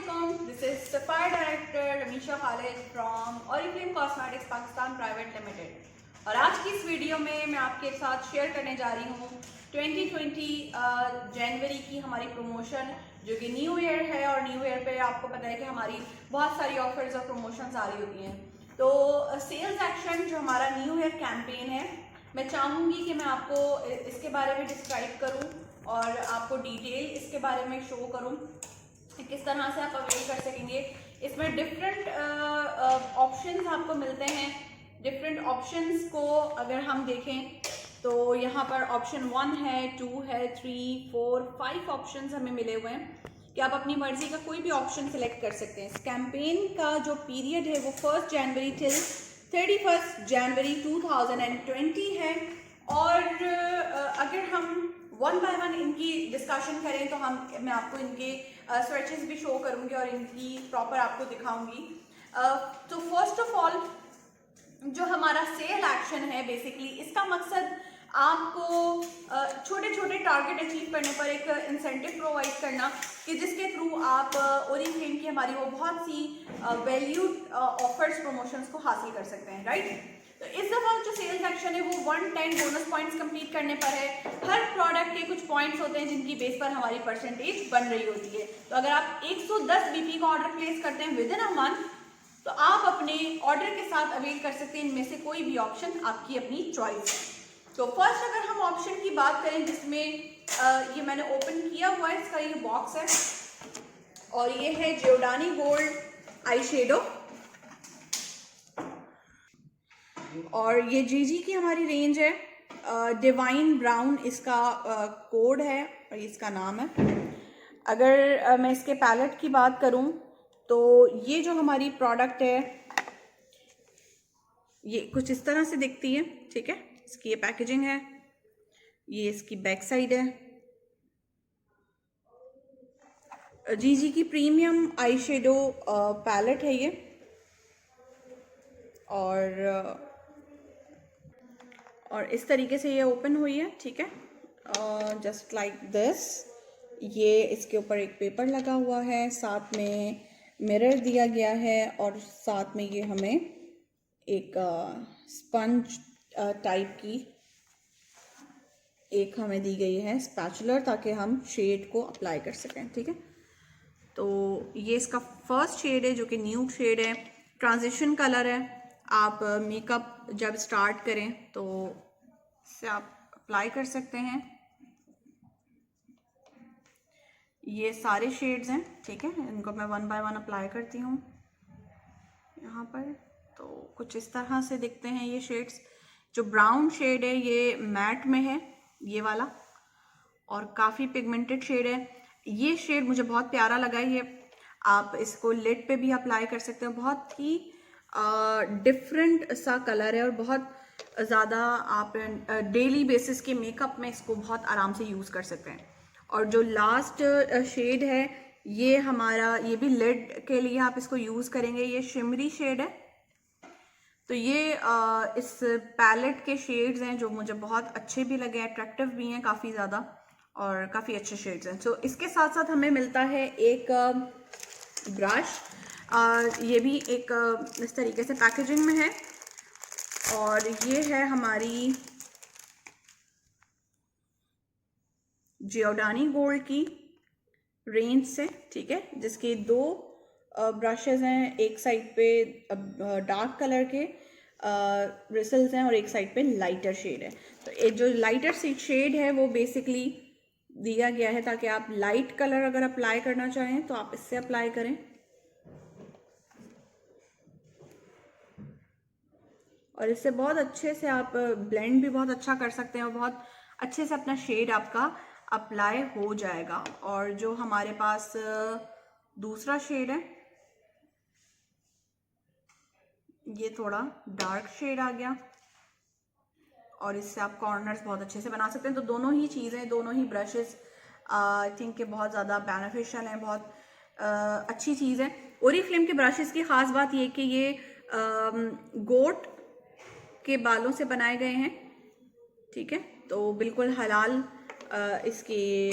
Assalamualaikum. This is Sapphire Director Ramisha Khalid from Oriflame Cosmetics Pakistan Private Limited. और आज की इस video में मैं आपके साथ शेयर करने जा रही हूँ 2020 जनवरी की हमारी प्रमोशन, जो कि न्यू ईयर है। और न्यू ईयर पे आपको पता है कि हमारी बहुत सारी ऑफर्स और प्रमोशंस आ रही होती हैं। तो सेल्स एक्शन जो हमारा न्यू ईयर कैंपेन है, मैं चाहूँगी कि मैं आपको इसके बारे में डिस्क्राइब करूँ और आपको डिटेल इसके बारे में शो करूँ किस तरह से आप अवेल कर सकेंगे। इसमें डिफरेंट ऑप्शंस आपको मिलते हैं। डिफरेंट ऑप्शंस को अगर हम देखें तो यहाँ पर ऑप्शन 1 है, 2 है, 3, 4, 5 ऑप्शंस हमें मिले हुए हैं कि आप अपनी मर्जी का कोई भी ऑप्शन सिलेक्ट कर सकते हैं। इस कैंपेन का जो पीरियड है वो 1 जनवरी टिल 31 जनवरी 2020 है। और अगर हम वन बाय वन इनकी डिस्कशन करें तो मैं आपको इनके स्विचेस भी शो करूंगी और इनकी प्रॉपर आपको दिखाऊंगी। तो फर्स्ट ऑफ ऑल जो हमारा सेल एक्शन है, बेसिकली इसका मकसद आपको छोटे छोटे टारगेट अचीव करने पर एक इंसेंटिव प्रोवाइड करना कि जिसके थ्रू आप ओरिफ्लेम की हमारी वो बहुत सी वैल्यूड ऑफर्स प्रमोशंस को हासिल कर सकते हैं, राइट। तो इस दफ़ा जो सेल्स एक्शन है वो 110 बोनस पॉइंट्स कंप्लीट करने पर है। हर प्रोडक्ट के कुछ पॉइंट्स होते हैं जिनकी बेस पर हमारी परसेंटेज बन रही होती है। तो अगर आप 110 बीपी का ऑर्डर प्लेस करते हैं विद इन अ मंथ, तो आप अपने ऑर्डर के साथ अवेल कर सकते हैं इनमें से कोई भी ऑप्शन, आपकी अपनी चॉइस है। तो फर्स्ट अगर हम ऑप्शन की बात करें, जिसमें ये मैंने ओपन किया हुआ है, इसका ये बॉक्स है और ये है जियोडानी गोल्ड आई शेडो, और ये जीजी की हमारी रेंज है। डिवाइन ब्राउन इसका कोड है और इसका नाम है। अगर मैं इसके पैलेट की बात करूं तो ये जो हमारी प्रोडक्ट है ये कुछ इस तरह से दिखती है, ठीक है। इसकी ये पैकेजिंग है, ये इसकी बैक साइड है। जीजी की प्रीमियम आई शेडो पैलेट है ये, और इस तरीके से ये ओपन हुई है, ठीक है, जस्ट लाइक दिस। ये इसके ऊपर एक पेपर लगा हुआ है, साथ में मिरर दिया गया है और साथ में ये हमें एक स्पंज टाइप की एक हमें दी गई है स्पैचुलर, ताकि हम शेड को अप्लाई कर सकें, ठीक है। तो ये इसका फर्स्ट शेड है जो कि न्यूड शेड है, ट्रांजिशन कलर है। आप मेकअप जब स्टार्ट करें तो इससे आप अप्लाई कर सकते हैं। ये सारे शेड्स हैं, ठीक है। इनको मैं वन बाय वन अप्लाई करती हूँ यहाँ पर। तो कुछ इस तरह से दिखते हैं ये शेड्स। जो ब्राउन शेड है ये मैट में है, ये वाला, और काफ़ी पिगमेंटेड शेड है। ये शेड मुझे बहुत प्यारा लगा है। ये आप इसको लिड पे भी अप्लाई कर सकते हैं। बहुत ही डिफरेंट सा कलर है और बहुत ज़्यादा आप डेली बेसिस के मेकअप में इसको बहुत आराम से यूज़ कर सकते हैं। और जो लास्ट शेड है ये हमारा, ये भी लिड के लिए आप इसको यूज़ करेंगे। ये शिमरी शेड है। तो ये इस पैलेट के शेड्स हैं जो मुझे बहुत अच्छे भी लगे, अट्रैक्टिव भी हैं काफ़ी ज़्यादा, और काफ़ी अच्छे शेड्स हैं। तो इसके साथ साथ हमें मिलता है एक ब्रश। ये भी एक इस तरीके से पैकेजिंग में है, और ये है हमारी जियोडानी गोल्ड की रेंज से, ठीक है, जिसके 2 ब्रशेस हैं। एक साइड पे डार्क कलर के ब्रिसल्स हैं और एक साइड पे लाइटर शेड है। तो एक जो लाइटर शेड है वो बेसिकली दिया गया है ताकि आप लाइट कलर अगर अप्लाई करना चाहें तो आप इससे अप्लाई करें, और इससे बहुत अच्छे से आप ब्लेंड भी बहुत अच्छा कर सकते हैं और बहुत अच्छे से अपना शेड आपका अप्लाई हो जाएगा। और जो हमारे पास दूसरा शेड है ये थोड़ा डार्क शेड आ गया, और इससे आप कॉर्नर्स बहुत अच्छे से बना सकते हैं। तो दोनों ही चीज़ें, दोनों ही ब्रशेस आई थिंक के बहुत ज़्यादा बेनिफिशियल हैं, बहुत अच्छी चीज़ है। ओरिफ्लेम के ब्रशेस की ख़ास बात ये कि ये गोट के बालों से बनाए गए हैं, ठीक है। तो बिल्कुल हलाल इसकी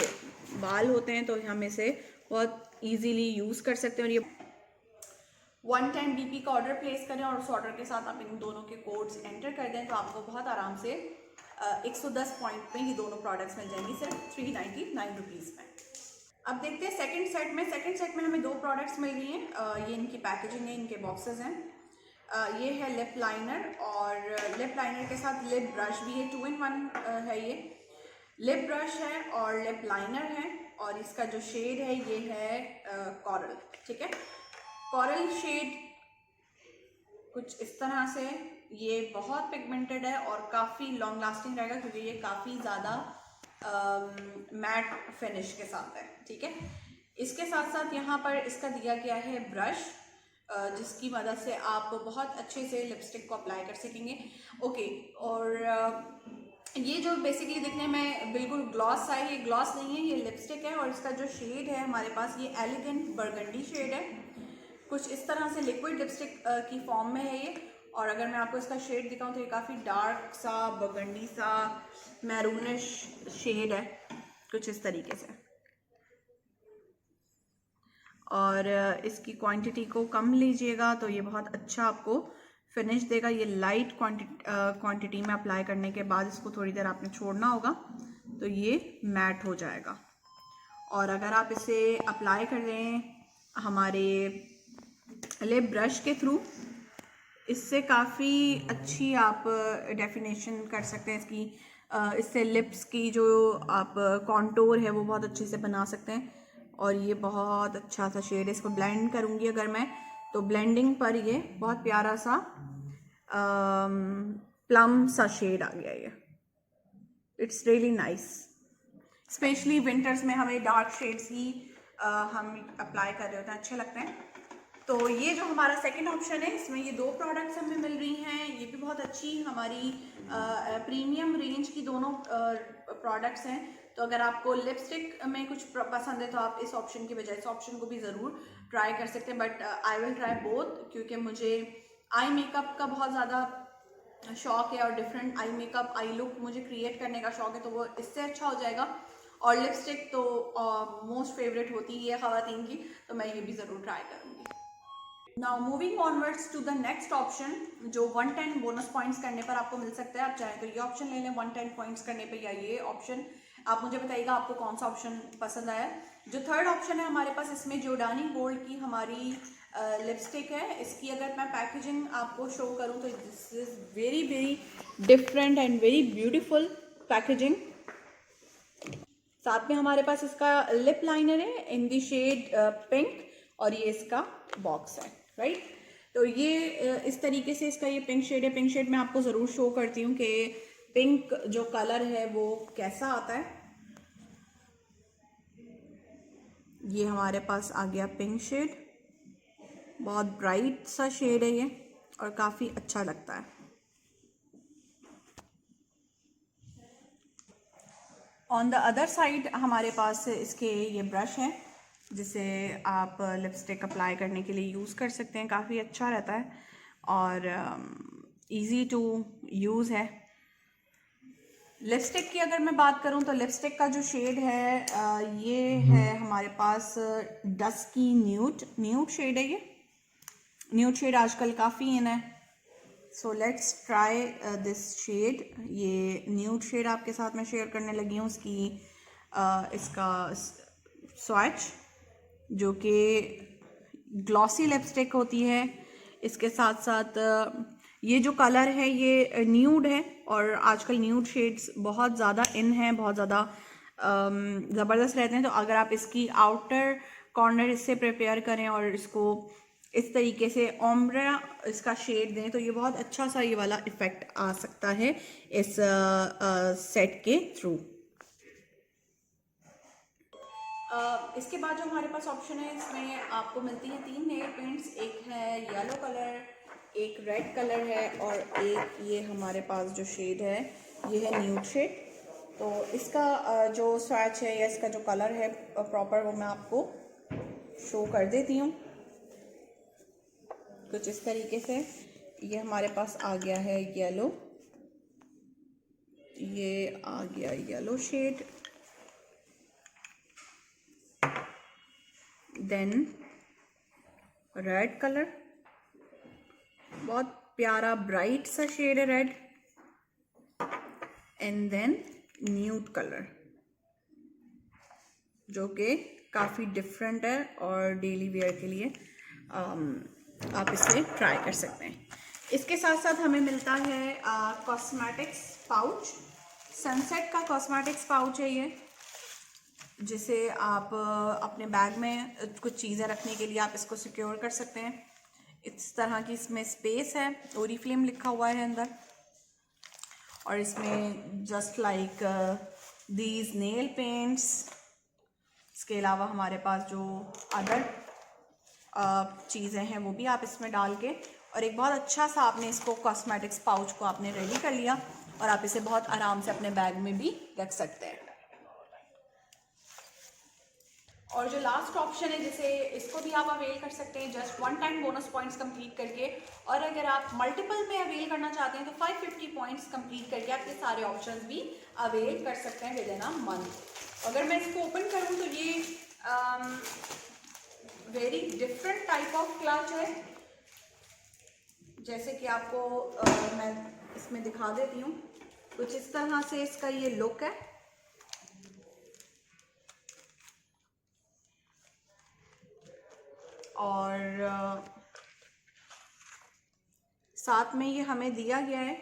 बाल होते हैं तो हम इसे बहुत इजीली यूज़ कर सकते हैं। और ये 1 टाइम BP का ऑर्डर प्लेस करें और उस ऑर्डर के साथ आप इन दोनों के कोड्स एंटर कर दें तो आपको बहुत आराम से 110 पॉइंट में ये दोनों प्रोडक्ट्स मिल जाएंगी सिर्फ 399 रुपीज़ में। अब देखते हैं सेकंड सेट में हमें 2 प्रोडक्ट्स मिल रही हैं। ये इनकी पैकेजिंग है, इनके बॉक्सेस हैं। ये है लिप लाइनर और लिप लाइनर के साथ लिप ब्रश भी है। 2 in 1 है ये। लिप ब्रश है और लिप लाइनर है और इसका जो शेड है ये है कॉरल। ठीक है, कॉरल शेड कुछ इस तरह से। ये बहुत पिगमेंटेड है और काफ़ी लॉन्ग लास्टिंग रहेगा क्योंकि ये काफ़ी ज़्यादा मैट फिनिश के साथ है। ठीक है, इसके साथ साथ यहाँ पर इसका दिया गया है ब्रश जिसकी मदद से आप बहुत अच्छे से लिपस्टिक को अप्लाई कर सकेंगे। ओके, और ये जो बेसिकली दिखने में बिल्कुल ग्लॉस सा है, ये ग्लॉस नहीं है, ये लिपस्टिक है। और इसका जो शेड है हमारे पास ये एलिगेंट बर्गंडी शेड है। कुछ इस तरह से लिक्विड लिपस्टिक की फॉर्म में है ये। और अगर मैं आपको इसका शेड दिखाऊं तो ये काफ़ी डार्क सा बर्गंडी सा मैरूनिश शेड है कुछ इस तरीके से। और इसकी क्वांटिटी को कम लीजिएगा तो ये बहुत अच्छा आपको फिनिश देगा। ये लाइट क्वांटिटी में अप्लाई करने के बाद इसको थोड़ी देर आपने छोड़ना होगा तो ये मैट हो जाएगा। और अगर आप इसे अप्लाई कर रहे हैं हमारे लिप ब्रश के थ्रू, इससे काफ़ी अच्छी आप डेफिनेशन कर सकते हैं इसकी। इससे लिप्स की जो आप कॉन्टोर है वो बहुत अच्छे से बना सकते हैं। और ये बहुत अच्छा सा शेड है। इसको ब्लेंड करूँगी अगर मैं तो ब्लेंडिंग पर ये बहुत प्यारा सा प्लम सा शेड आ गया। ये it's really nice. Specially winters में हमें डार्क शेड्स ही हम अप्लाई कर रहे होते हैं, अच्छे लगते हैं। तो ये जो हमारा सेकंड ऑप्शन है इसमें ये 2 प्रोडक्ट्स हमें मिल रही हैं। ये भी बहुत अच्छी हमारी प्रीमियम रेंज की दोनों प्रोडक्ट्स हैं। तो अगर आपको लिपस्टिक में कुछ पसंद है तो आप इस ऑप्शन की बजाय इस ऑप्शन को भी ज़रूर ट्राई कर सकते हैं। But I will try both क्योंकि मुझे आई मेकअप का बहुत ज़्यादा शौक है और different eye makeup I look मुझे क्रिएट करने का शौक है, तो वो इससे अच्छा हो जाएगा। और लिपस्टिक तो मोस्ट फेवरेट होती ही है ख़वातीन की, तो मैं ये भी ज़रूर ट्राई करूँगी। Now moving onwards to the next option जो 110 बोनस पॉइंट्स करने पर आपको मिल सकता है। आप चाहें तो ये ऑप्शन ले लें 110 पॉइंट्स करने पर, या ये ऑप्शन। आप मुझे बताइएगा आपको कौन सा ऑप्शन पसंद आया। जो थर्ड ऑप्शन है हमारे पास, इसमें जोडानी गोल्ड की हमारी लिपस्टिक है। इसकी अगर मैं पैकेजिंग आपको शो करूं तो this is very very different and very beautiful packaging. साथ में हमारे पास इसका लिप लाइनर है इन दी शेड पिंक और ये इसका बॉक्स है, राइट। तो ये इस तरीके से इसका ये पिंक शेड है। पिंक शेड मैं आपको ज़रूर शो करती हूँ कि पिंक जो कलर है वो कैसा आता है। ये हमारे पास आ गया पिंक शेड, बहुत ब्राइट सा शेड है ये और काफ़ी अच्छा लगता है। ऑन द अदर साइड हमारे पास इसके ये ब्रश है जिसे आप लिपस्टिक अप्लाई करने के लिए यूज़ कर सकते हैं। काफ़ी अच्छा रहता है और इजी टू यूज़ है। लिपस्टिक की अगर मैं बात करूं तो लिपस्टिक का जो शेड है ये है हमारे पास डस्की न्यूड शेड है। ये न्यूड शेड आजकल काफ़ी इन है, so let's try this shade. ये न्यूड शेड आपके साथ में शेयर करने लगी हूँ। इसका स्वैच जो कि ग्लॉसी लिपस्टिक होती है, इसके साथ साथ ये जो कलर है ये न्यूड है और आजकल न्यूड शेड्स बहुत ज़्यादा इन हैं, बहुत ज़्यादा ज़बरदस्त रहते हैं। तो अगर आप इसकी आउटर कॉर्नर इससे प्रिपेयर करें और इसको इस तरीके से ओम्ब्रा इसका शेड दें तो ये बहुत अच्छा सा ये वाला इफ़ेक्ट आ सकता है इस सेट के थ्रू। इसके बाद जो हमारे पास ऑप्शन है इसमें आपको मिलती है 3 नेल पेंट्स। एक है येलो कलर, एक रेड कलर है और एक ये हमारे पास जो शेड है ये है न्यूड शेड। तो इसका जो स्वैच है या इसका जो कलर है प्रॉपर वो मैं आपको शो कर देती हूँ कुछ इस तरीके से। ये हमारे पास आ गया है येलो, ये आ गया yellow shade then red colour, बहुत प्यारा ब्राइट सा शेड है red, and then nude colour जो कि काफ़ी डिफरेंट है और डेली वेयर के लिए आप इसे ट्राई कर सकते हैं। इसके साथ साथ हमें मिलता है कॉस्मेटिक्स पाउच, सनसेट का कॉस्मेटिक्स पाउच है ये, जिसे आप अपने बैग में कुछ चीज़ें रखने के लिए आप इसको सिक्योर कर सकते हैं। इस तरह की इसमें स्पेस है, ओरिफ्लेम लिखा हुआ है अंदर, और इसमें just like these nail paints, इसके अलावा हमारे पास जो अदर चीज़ें हैं वो भी आप इसमें डाल के, और एक बहुत अच्छा सा आपने इसको कॉस्मेटिक्स पाउच को आपने रेडी कर लिया और आप इसे बहुत आराम से अपने बैग में भी रख सकते हैं। और जो लास्ट ऑप्शन है जिसे इसको भी आप अवेल कर सकते हैं just 1 time bonus points complete करके, और अगर आप मल्टीपल में अवेल करना चाहते हैं तो 550 पॉइंट्स कंप्लीट करके आप ये सारे ऑप्शंस भी अवेल कर सकते हैं विद इन अ मंथ। अगर मैं इसको ओपन करूं तो ये very different type of clutch है, जैसे कि आपको मैं इसमें दिखा देती हूँ। कुछ इस तरह से इसका ये लुक है, और साथ में ये हमें दिया गया है,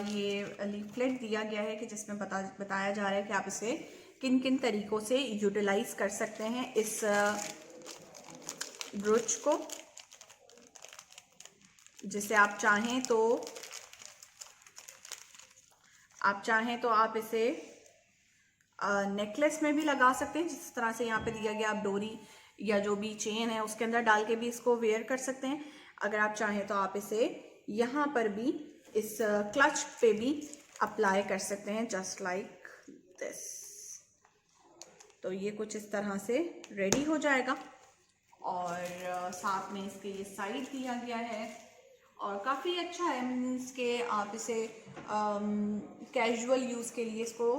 ये लीफलेट दिया गया है कि जिसमें बताया जा रहा है कि आप इसे किन किन तरीक़ों से यूटिलाइज कर सकते हैं इस ब्रूच को, जिसे आप चाहें तो आप इसे नेकलेस में भी लगा सकते हैं, जिस तरह से यहाँ पे दिया गया, आप डोरी या जो भी चेन है उसके अंदर डाल के भी इसको वेयर कर सकते हैं। अगर आप चाहें तो आप इसे यहाँ पर भी इस क्लच पे भी अप्लाई कर सकते हैं जस्ट लाइक दिस। तो ये कुछ इस तरह से रेडी हो जाएगा, और साथ में इसके ये साइड दिया गया है और काफ़ी अच्छा है, मीन्स के आप इसे कैजुअल यूज़ के लिए इसको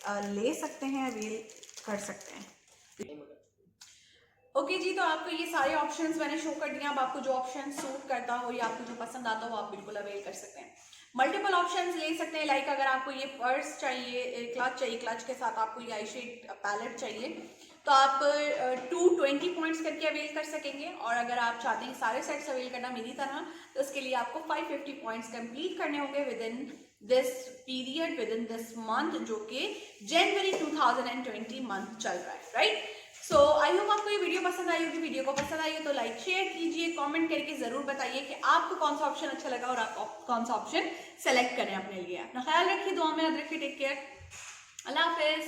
ले सकते हैं, अवेल कर सकते हैं। ओके जी, तो आपको ये सारे ऑप्शंस मैंने शो कर दिए। अब आपको जो ऑप्शन सूट करता हो या आपको जो पसंद आता हो आप बिल्कुल अवेल कर सकते हैं। मल्टीपल ऑप्शंस ले सकते हैं, लाइक अगर आपको ये पर्स चाहिए, क्लच चाहिए, क्लच के साथ आपको ये आई शेड पैलेट चाहिए, तो आप 220 पॉइंट्स करके अवेल कर सकेंगे। और अगर आप चाहते हैं सारे सेट्स अवेल करना मेरी तरह, तो उसके लिए आपको 550 पॉइंट्स कंप्लीट करने होंगे with in this period, with in this month, जो कि जनवरी 2020 मंथ चल रहा है, राइट। सो आई होप आपको ये वीडियो पसंद आई होगी। वीडियो को पसंद आई है तो लाइक शेयर कीजिए, कमेंट करके जरूर बताइए कि आपको कौन सा ऑप्शन अच्छा लगा और आप कौन सा ऑप्शन सेलेक्ट करें अपने लिए। अपना ख्याल रखिए, दुआ में याद रखिए, टेक केयर, अल्लाह हाफिज।